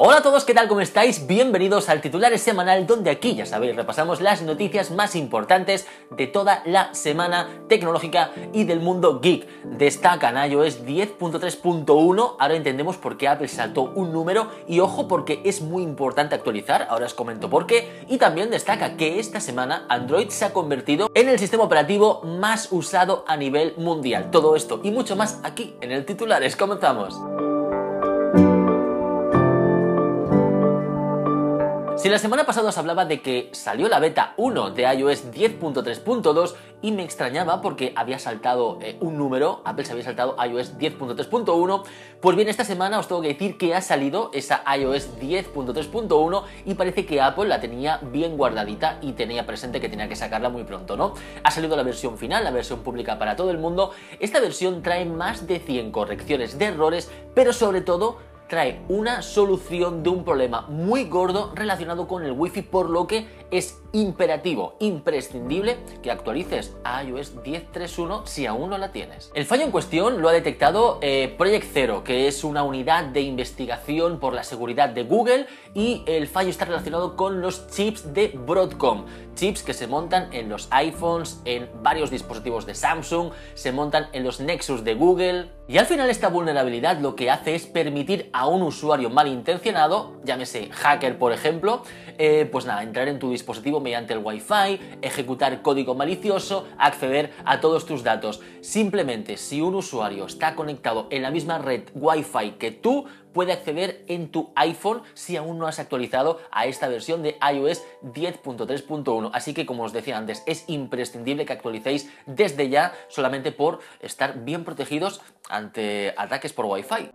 Hola a todos, ¿qué tal? ¿Cómo estáis? Bienvenidos al Titulares Semanal, donde aquí, ya sabéis, repasamos las noticias más importantes de toda la semana tecnológica y del mundo geek. Destacan iOS 10.3.1, ahora entendemos por qué Apple saltó un número y ojo porque es muy importante actualizar, ahora os comento por qué, y también destaca que esta semana Android se ha convertido en el sistema operativo más usado a nivel mundial. Todo esto y mucho más aquí en el Titulares, comenzamos. Si la semana pasada os hablaba de que salió la beta 1 de iOS 10.3.2 y me extrañaba porque había saltado un número, Apple se había saltado iOS 10.3.1, pues bien, esta semana os tengo que decir que ha salido esa iOS 10.3.1 y parece que Apple la tenía bien guardadita y tenía presente que tenía que sacarla muy pronto, ¿no? Ha salido la versión final, la versión pública para todo el mundo. Esta versión trae más de 100 correcciones de errores, pero sobre todo trae una solución de un problema muy gordo relacionado con el Wi-Fi, por lo que es imperativo, imprescindible que actualices a iOS 10.3.1 si aún no la tienes. El fallo en cuestión lo ha detectado Project Zero, que es una unidad de investigación por la seguridad de Google, y el fallo está relacionado con los chips de Broadcom, chips que se montan en los iPhones, en varios dispositivos de Samsung, se montan en los Nexus de Google, y al final esta vulnerabilidad lo que hace es permitir a un usuario malintencionado, llámese hacker por ejemplo, pues nada, entrar en tu dispositivo mediante el Wi-Fi, ejecutar código malicioso, acceder a todos tus datos. Simplemente si un usuario está conectado en la misma red Wi-Fi que tú, puede acceder en tu iPhone si aún no has actualizado a esta versión de iOS 10.3.1. Así que, como os decía antes, es imprescindible que actualicéis desde ya, solamente por estar bien protegidos ante ataques por Wi-Fi.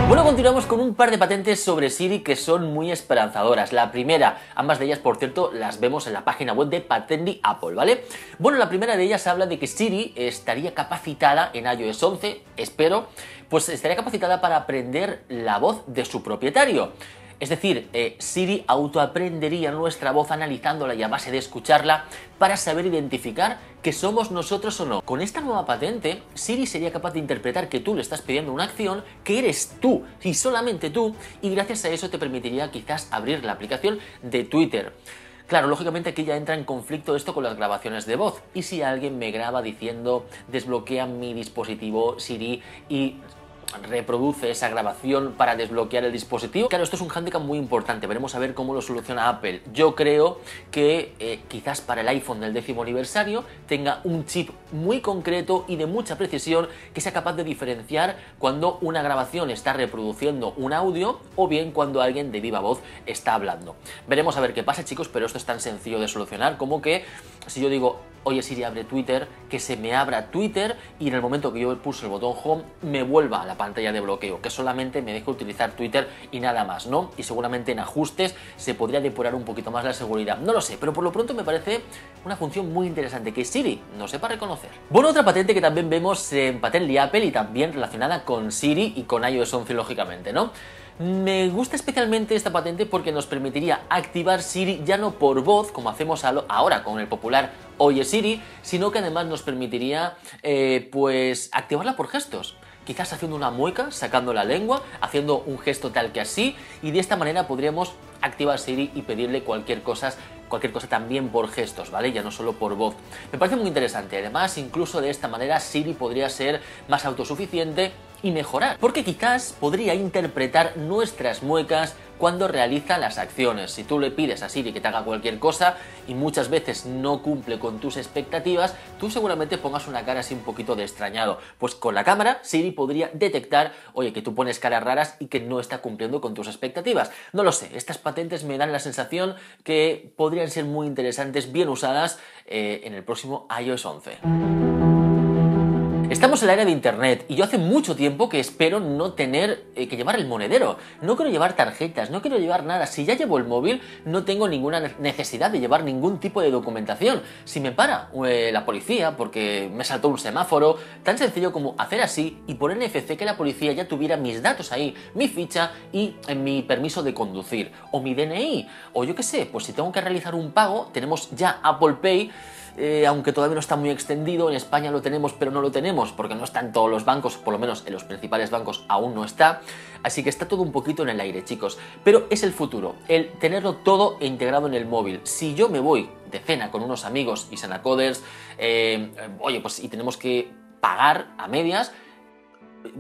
Bueno, continuamos con un par de patentes sobre Siri que son muy esperanzadoras. La primera, ambas de ellas, por cierto, las vemos en la página web de Patendy Apple, ¿vale? Bueno, la primera de ellas habla de que Siri estaría capacitada en iOS 11, espero, pues estaría capacitada para aprender la voz de su propietario. Es decir, Siri autoaprendería nuestra voz analizándola y a base de escucharla para saber identificar que somos nosotros o no. Con esta nueva patente, Siri sería capaz de interpretar que tú le estás pidiendo una acción, que eres tú y solamente tú, y gracias a eso te permitiría quizás abrir la aplicación de Twitter. Claro, lógicamente aquí ya entra en conflicto esto con las grabaciones de voz. ¿Y si alguien me graba diciendo desbloquea mi dispositivo Siri y reproduce esa grabación para desbloquear el dispositivo? Claro, esto es un hándicap muy importante, veremos a ver cómo lo soluciona Apple. Yo creo que quizás para el iPhone del 10º aniversario tenga un chip muy concreto y de mucha precisión que sea capaz de diferenciar cuando una grabación está reproduciendo un audio o bien cuando alguien de viva voz está hablando. Veremos a ver qué pasa, chicos, pero esto es tan sencillo de solucionar como que si yo digo oye Siri, abre Twitter, que se me abra Twitter y en el momento que yo pulso el botón Home me vuelva a la pantalla de bloqueo, que solamente me deje utilizar Twitter y nada más, ¿no? Y seguramente en ajustes se podría depurar un poquito más la seguridad, no lo sé, pero por lo pronto me parece una función muy interesante que Siri no sepa reconocer. Bueno, otra patente que también vemos en Patenly Apple y también relacionada con Siri y con iOS 11 lógicamente, ¿no? Me gusta especialmente esta patente porque nos permitiría activar Siri ya no por voz, como hacemos ahora con el popular Oye Siri, sino que además nos permitiría pues activarla por gestos. Quizás haciendo una mueca, sacando la lengua, haciendo un gesto tal que así, y de esta manera podríamos activar Siri y pedirle cualquier cosa también por gestos, ¿vale? Ya no solo por voz. Me parece muy interesante. Además, incluso de esta manera Siri podría ser más autosuficiente y mejorar, porque quizás podría interpretar nuestras muecas cuando realiza las acciones. Si tú le pides a Siri que te haga cualquier cosa y muchas veces no cumple con tus expectativas, tú seguramente pongas una cara así un poquito de extrañado. Pues con la cámara Siri podría detectar, oye, que tú pones caras raras y que no está cumpliendo con tus expectativas. No lo sé, estas patentes me dan la sensación que podrían ser muy interesantes, bien usadas en el próximo iOS 11. Estamos en la era de internet y yo hace mucho tiempo que espero no tener que llevar el monedero. No quiero llevar tarjetas, no quiero llevar nada. Si ya llevo el móvil, no tengo ninguna necesidad de llevar ningún tipo de documentación. Si me para la policía porque me saltó un semáforo, tan sencillo como hacer así y por NFC que la policía ya tuviera mis datos ahí, mi ficha y mi permiso de conducir, o mi DNI, o yo qué sé, pues si tengo que realizar un pago, tenemos ya Apple Pay. aunque todavía no está muy extendido. En España lo tenemos, pero no lo tenemos, porque no está en todos los bancos, por lo menos en los principales bancos aún no está. Así que está todo un poquito en el aire, chicos. Pero es el futuro, el tenerlo todo integrado en el móvil. Si yo me voy de cena con unos amigos y Sanacoders, oye, pues y tenemos que pagar a medias,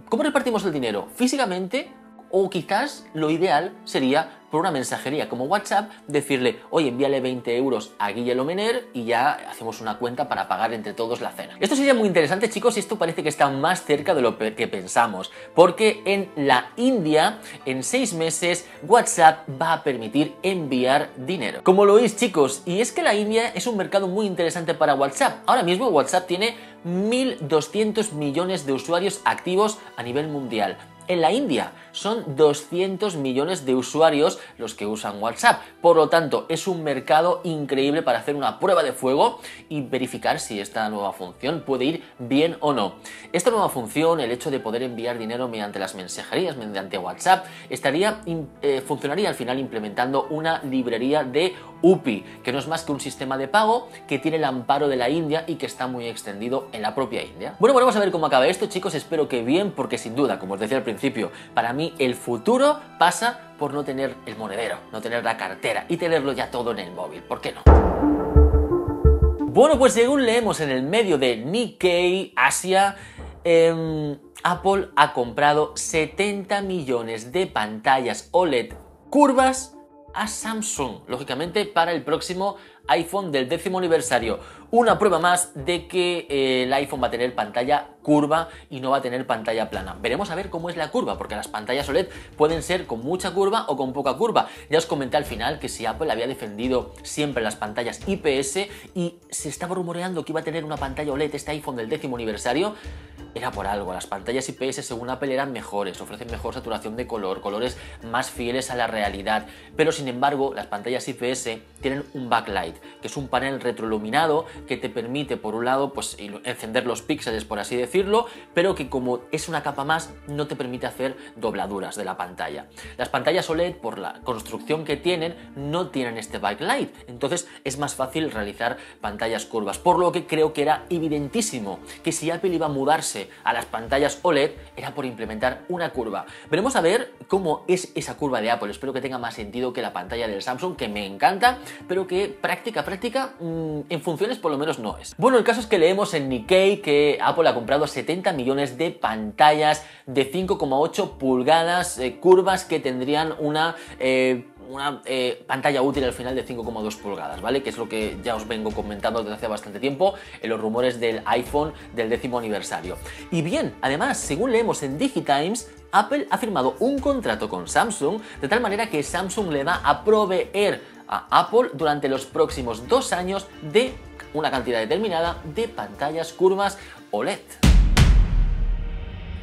¿cómo repartimos el dinero? ¿Físicamente? O quizás lo ideal sería por una mensajería como WhatsApp decirle, oye, envíale 20 euros a Guille Mener y ya hacemos una cuenta para pagar entre todos la cena. Esto sería muy interesante, chicos, y esto parece que está más cerca de lo que pensamos, porque en la India, en 6 meses, WhatsApp va a permitir enviar dinero. Como lo oís, chicos, y es que la India es un mercado muy interesante para WhatsApp. Ahora mismo WhatsApp tiene 1.200 millones de usuarios activos a nivel mundial. En la India son 200 millones de usuarios los que usan WhatsApp. Por lo tanto, es un mercado increíble para hacer una prueba de fuego y verificar si esta nueva función puede ir bien o no. Esta nueva función, el hecho de poder enviar dinero mediante las mensajerías, mediante WhatsApp, funcionaría al final implementando una librería de UPI, que no es más que un sistema de pago que tiene el amparo de la India y que está muy extendido en la propia India. Bueno, vamos a ver cómo acaba esto, chicos. Espero que bien, porque sin duda, como os decía al principio, para mí el futuro pasa por no tener el monedero, no tener la cartera y tenerlo ya todo en el móvil. ¿Por qué no? Bueno, pues según leemos en el medio de Nikkei Asia, Apple ha comprado 70 millones de pantallas OLED curvas a Samsung, lógicamente para el próximo iPhone del 10º aniversario. Una prueba más de que el iPhone va a tener pantalla curva y no va a tener pantalla plana. Veremos a ver cómo es la curva, porque las pantallas OLED pueden ser con mucha curva o con poca curva. Ya os comenté al final que si Apple había defendido siempre las pantallas IPS y se estaba rumoreando que iba a tener una pantalla OLED este iPhone del 10º aniversario, era por algo. Las pantallas IPS según Apple eran mejores, ofrecen mejor saturación de color, colores más fieles a la realidad, pero sin embargo las pantallas IPS tienen un backlight, que es un panel retroiluminado que te permite por un lado pues encender los píxeles, por así decirlo, pero que como es una capa más no te permite hacer dobladuras de la pantalla. Las pantallas OLED, por la construcción que tienen, no tienen este backlight, entonces es más fácil realizar pantallas curvas, por lo que creo que era evidentísimo que si Apple iba a mudarse a las pantallas OLED era por implementar una curva. Veremos a ver cómo es esa curva de Apple. Espero que tenga más sentido que la pantalla del Samsung, que me encanta, pero que práctica en funciones por lo menos no es. Bueno, el caso es que leemos en Nikkei que Apple ha comprado 70 millones de pantallas de 5,8 pulgadas curvas que tendrían una pantalla útil al final de 5,2 pulgadas, ¿vale? Que es lo que ya os vengo comentando desde hace bastante tiempo en los rumores del iPhone del 10º aniversario. Y bien, además, según leemos en DigiTimes, Apple ha firmado un contrato con Samsung de tal manera que Samsung le va a proveer a Apple durante los próximos 2 años de una cantidad determinada de pantallas curvas OLED.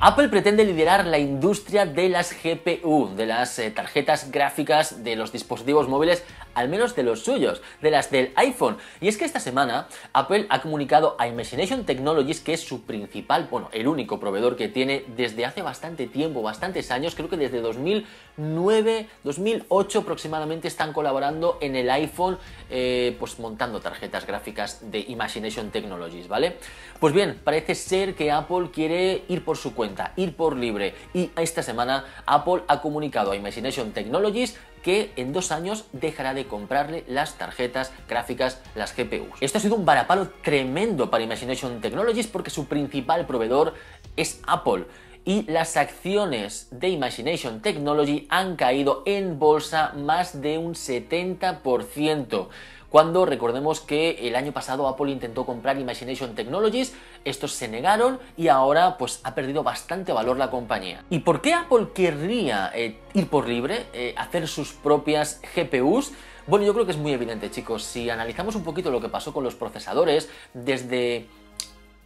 Apple pretende liderar la industria de las GPU, de las tarjetas gráficas de los dispositivos móviles, al menos de los suyos, de las del iPhone. Y es que esta semana Apple ha comunicado a Imagination Technologies, que es su principal, bueno, el único proveedor que tiene desde hace bastante tiempo, bastantes años, creo que desde 2009, 2008 aproximadamente están colaborando en el iPhone, pues montando tarjetas gráficas de Imagination Technologies, ¿vale? Pues bien, parece ser que Apple quiere ir por su cuenta, ir por libre, y esta semana Apple ha comunicado a Imagination Technologies que en 2 años dejará de comprarle las tarjetas gráficas, las GPUs. Esto ha sido un varapalo tremendo para Imagination Technologies porque su principal proveedor es Apple. Y las acciones de Imagination Technology han caído en bolsa más de un 70%. Cuando recordemos que el año pasado Apple intentó comprar Imagination Technologies, estos se negaron y ahora pues ha perdido bastante valor la compañía. ¿Y por qué Apple querría ir por libre, hacer sus propias GPUs? Bueno, yo creo que es muy evidente, chicos. Si analizamos un poquito lo que pasó con los procesadores desde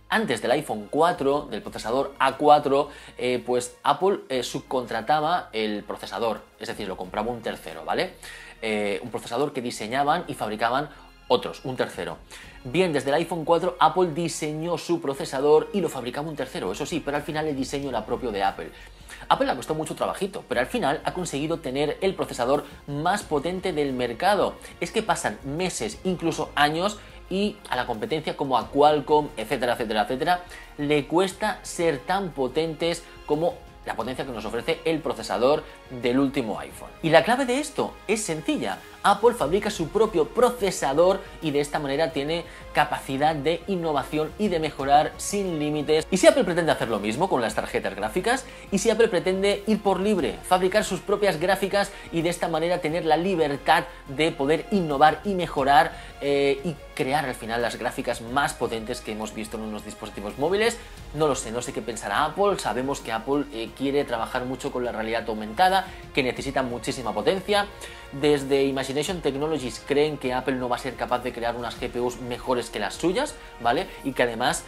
antes del iPhone 4, del procesador A4, pues Apple subcontrataba el procesador, es decir, lo compraba un tercero, ¿vale? Un procesador que diseñaban y fabricaban otros, un tercero. Bien, desde el iPhone 4 Apple diseñó su procesador y lo fabricaba un tercero, eso sí, pero al final el diseño era propio de Apple. Apple le ha costado mucho trabajito, pero al final ha conseguido tener el procesador más potente del mercado. Es que pasan meses, incluso años, y a la competencia como a Qualcomm, etcétera, etcétera, etcétera, le cuesta ser tan potentes como la potencia que nos ofrece el procesador del último iPhone. Y la clave de esto es sencilla. Apple fabrica su propio procesador y de esta manera tiene capacidad de innovación y de mejorar sin límites. ¿Y si Apple pretende hacer lo mismo con las tarjetas gráficas? ¿Y si Apple pretende ir por libre, fabricar sus propias gráficas y de esta manera tener la libertad de poder innovar y mejorar y crear al final las gráficas más potentes que hemos visto en unos dispositivos móviles? No lo sé, no sé qué pensará Apple. Sabemos que Apple quiere trabajar mucho con la realidad aumentada, que necesita muchísima potencia. Desde Imagination Technologies creen que Apple no va a ser capaz de crear unas GPUs mejores que las suyas, ¿vale? Y que además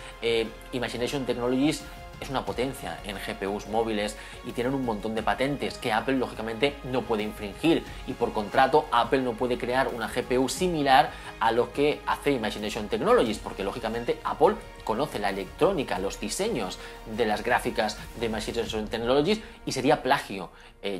Imagination Technologies es una potencia en GPUs móviles y tienen un montón de patentes que Apple lógicamente no puede infringir, y por contrato Apple no puede crear una GPU similar a lo que hace Imagination Technologies, porque lógicamente Apple conoce la electrónica, los diseños de las gráficas de Imagination Technologies y sería plagio,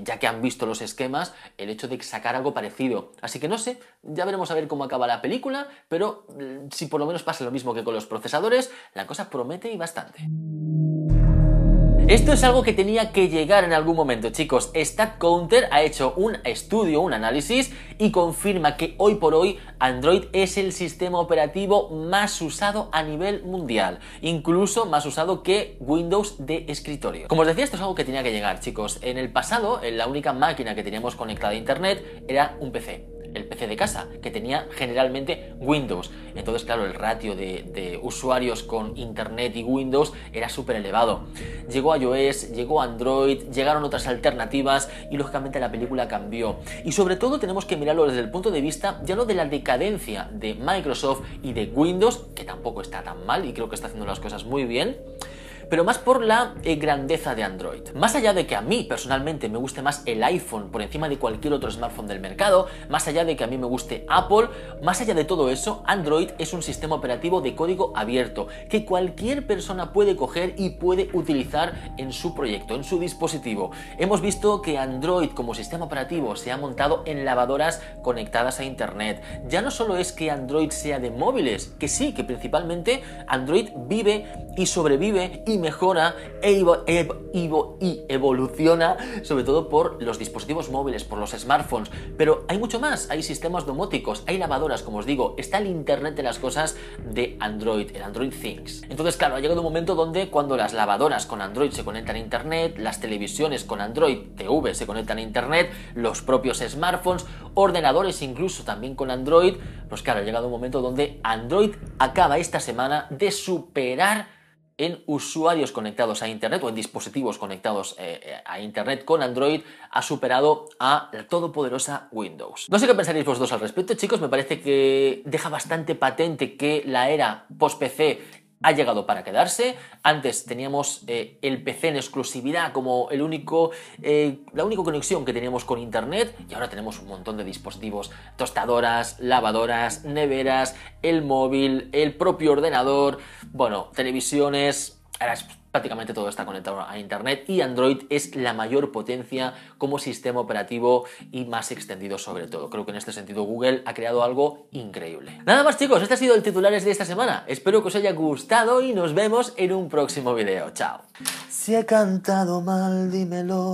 ya que han visto los esquemas, el hecho de sacar algo parecido. Así que no sé, ya veremos a ver cómo acaba la película, pero si por lo menos pasa lo mismo que con los procesadores, la cosa promete y bastante. Esto es algo que tenía que llegar en algún momento, chicos. StatCounter ha hecho un estudio, un análisis, y confirma que hoy por hoy Android es el sistema operativo más usado a nivel mundial, incluso más usado que Windows de escritorio. Como os decía, esto es algo que tenía que llegar, chicos. En el pasado, la única máquina que teníamos conectada a Internet era un PC. El PC de casa, que tenía generalmente Windows. Entonces, claro, el ratio de usuarios con Internet y Windows era súper elevado. Llegó iOS, llegó Android, llegaron otras alternativas y lógicamente la película cambió. Y sobre todo tenemos que mirarlo desde el punto de vista ya no de la decadencia de Microsoft y de Windows, que tampoco está tan mal y creo que está haciendo las cosas muy bien, pero más por la grandeza de Android. Más allá de que a mí personalmente me guste más el iPhone por encima de cualquier otro smartphone del mercado, más allá de que a mí me guste Apple, más allá de todo eso, Android es un sistema operativo de código abierto que cualquier persona puede coger y puede utilizar en su proyecto, en su dispositivo. Hemos visto que Android como sistema operativo se ha montado en lavadoras conectadas a Internet. Ya no solo es que Android sea de móviles, que sí, que principalmente Android vive y sobrevive y mejora y evoluciona sobre todo por los dispositivos móviles, por los smartphones, pero hay mucho más. Hay sistemas domóticos, hay lavadoras, como os digo, está el Internet de las cosas de Android, el Android Things. Entonces, claro, ha llegado un momento donde cuando las lavadoras con Android se conectan a Internet, las televisiones con Android TV se conectan a Internet, los propios smartphones, ordenadores incluso también con Android, pues claro, ha llegado un momento donde Android acaba esta semana de superar en usuarios conectados a Internet o en dispositivos conectados a Internet con Android, ha superado a la todopoderosa Windows. No sé qué pensaréis vosotros al respecto, chicos. Me parece que deja bastante patente que la era post-PC ha llegado para quedarse. Antes teníamos el PC en exclusividad como la única conexión que teníamos con Internet, y ahora tenemos un montón de dispositivos: tostadoras, lavadoras, neveras, el móvil, el propio ordenador, bueno, televisiones. Ahora prácticamente todo está conectado a Internet y Android es la mayor potencia como sistema operativo y más extendido sobre todo. Creo que en este sentido Google ha creado algo increíble. Nada más, chicos, este ha sido el titulares de esta semana. Espero que os haya gustado y nos vemos en un próximo video. Chao. Si he cantado mal, dímelo.